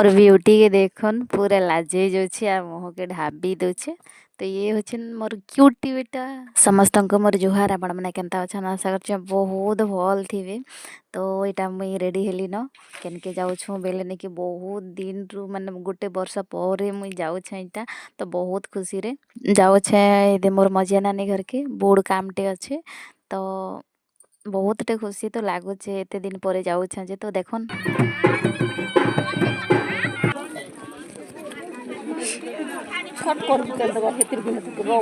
और ब्यूटी के देखन पूरा लाजे जाउछि आ मुह के ढाबी दउछे। तो ये होछन मोर क्यूटी बेटा समस्त मोर जुहार आपण मैंने केनता अच्छा आशा कर बहुत भल थे। तो यहाँ मुई रेडी हेली न केनके जाऊँ बेले नहीं कि बहुत दिन रु माने गोटे वर्ष पर मुई जाऊँ इटा। तो बहुत खुशी रे जाऊे मोर मजिया नानी घर के बोर्ड कामटे अच्छे। तो बहुत टे खुशी तो लगुचे एते दिन पर जाऊँ जे। तो देखन शॉर्ट कर चल दबा हेतिर बिन रो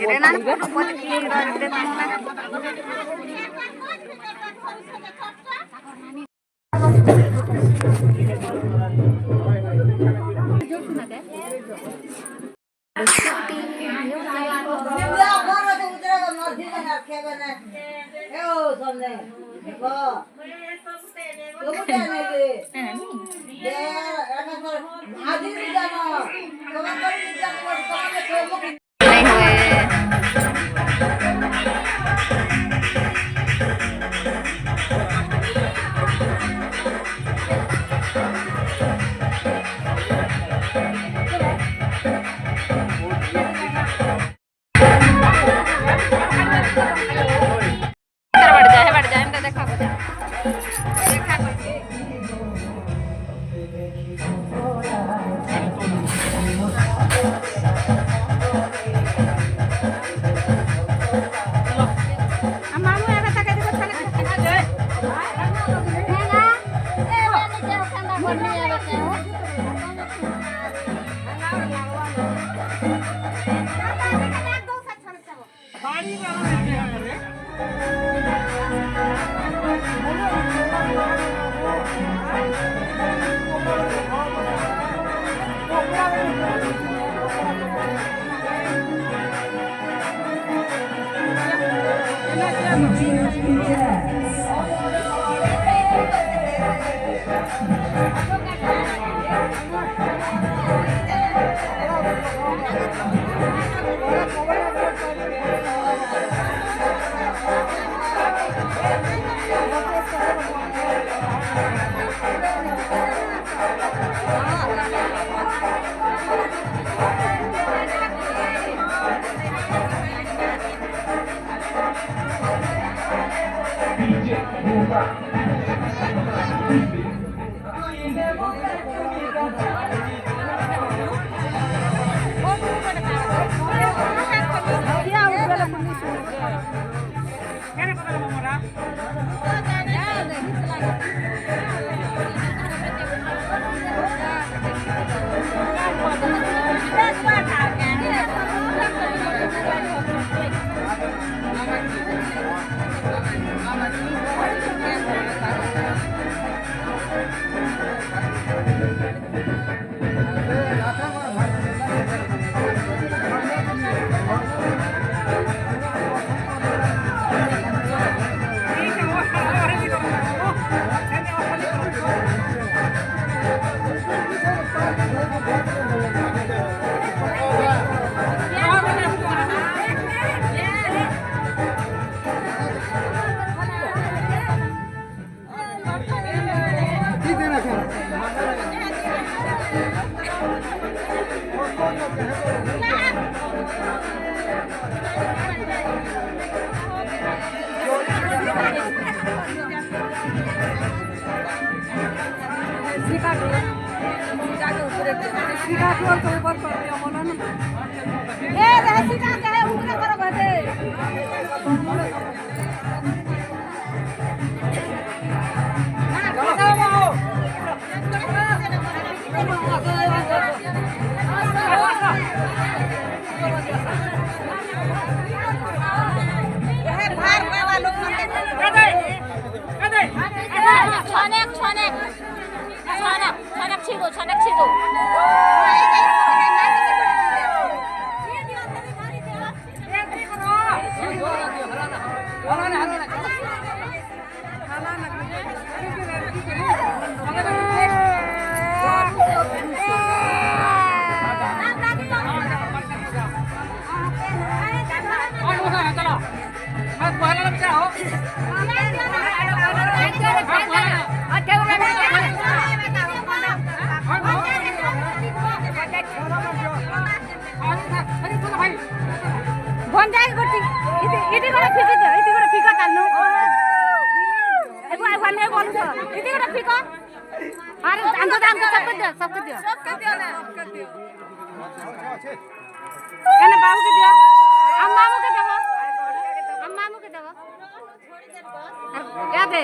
বঞ্জাই করছি ইতি করে ফিকে দে ইতি করে ফিকা তালু এগো আইবানে বলছ ইতি করে ফিকা আরে দাম সব করে দিও না এনে বাবুকে দিও আম্মাকে দেব या दे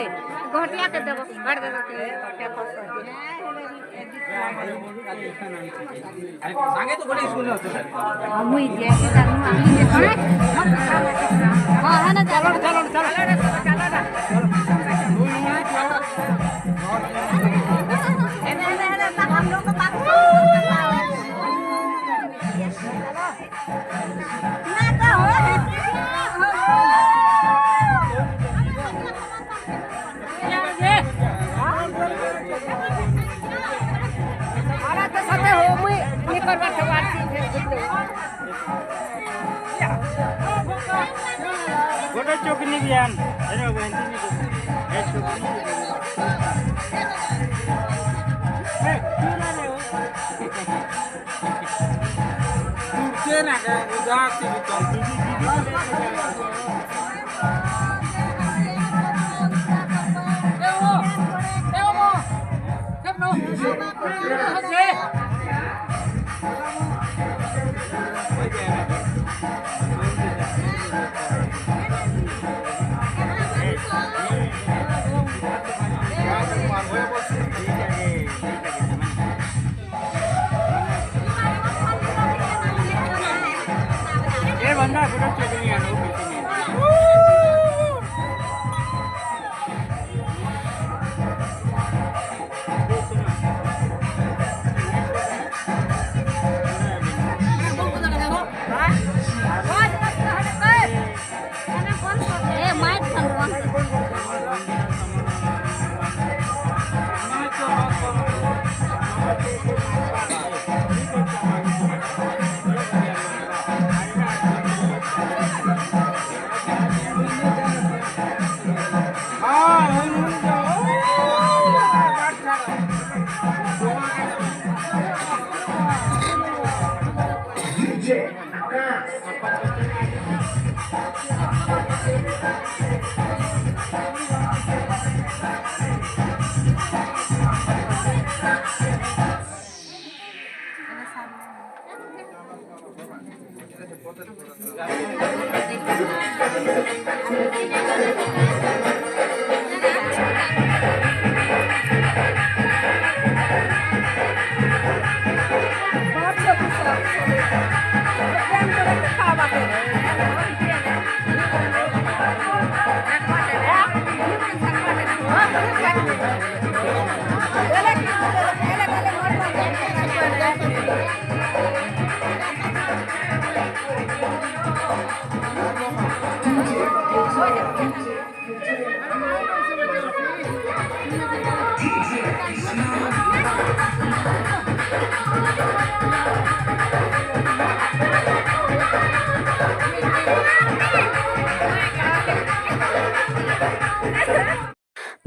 घोटिया के देबो कर दे घोटिया खर्च सांगे तो बड़े स्कूल में होते हैं मुई दे के जानू आमी के कोने हां है ना चलो हम लोग को बात ना का हो गोटा चौकनी बियान अरे बहनती नहीं है चौकनी ए क्यों ना ले तुझे ना का जाती भी तो ये बंदा गोटा चौकनी है वो पीछे नहीं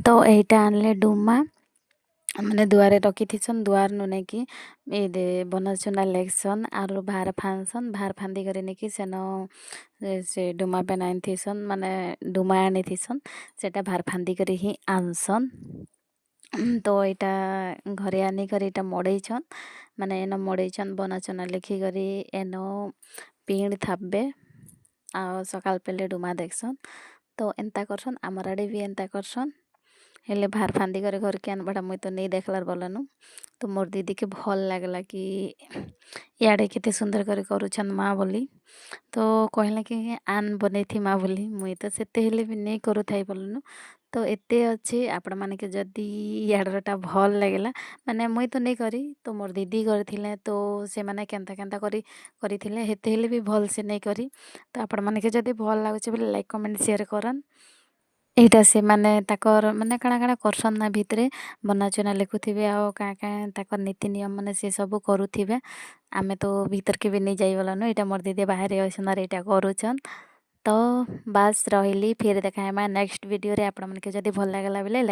तो एटा आनले डुमा मैंने दुआरे रखीथीसन दुआर नु नेकी ये बना चुना लेक्सन आरु भार फानसन भार फांदी करे नेकी सेन से डुमा बनाइन थीसन माने डुमा आनी थीसन सेटा भार फांदी करे ही आनसन तो यहाँ घरे आनी कर यहाँ मड़ेछन माने एन मड़ेछन बना चुना लिखी करी एन पिण थापे आ सकाल पेले डुमा देखसन तो एंता करसन आमर आड़े भी एंता करसन हेले भार फांदी करे घर के आनबाटा मुई तो नहीं देखलार बोलनु तो मोर दीदी के भल लागला कि इे केते सुंदर करे करुछन माँ बोली तो कहला कि आन बने थी माँ बोली मुई तो सेते हेले भी नहीं करू थाई बोलनु तो एते अच्छे आपण माने के जदी याडरटा भल लागला माने मुई तो नहीं करी तो मोर दीदी करथिले तो से माने केनता केनता करिथिले हेते हेले भी भल से नहीं करी तो आपण माने के जदी भल लागुचे बोले लाइक कमेंट शेयर करन एटा से माने ताकर माने काଣା काଣା करसन ना भितरे बना चुना लिखुथिबे आ का का ताकर नीति नियम माने से सब करूथिबे आमे तो भीतर के भी नहीं जाई बोलनु एटा मोर दीदी बाहर असन एटा करूछन तो बास रही फिर देखा नेक्स्ट वीडियो रे आपण मन के जदी भल लागला बेले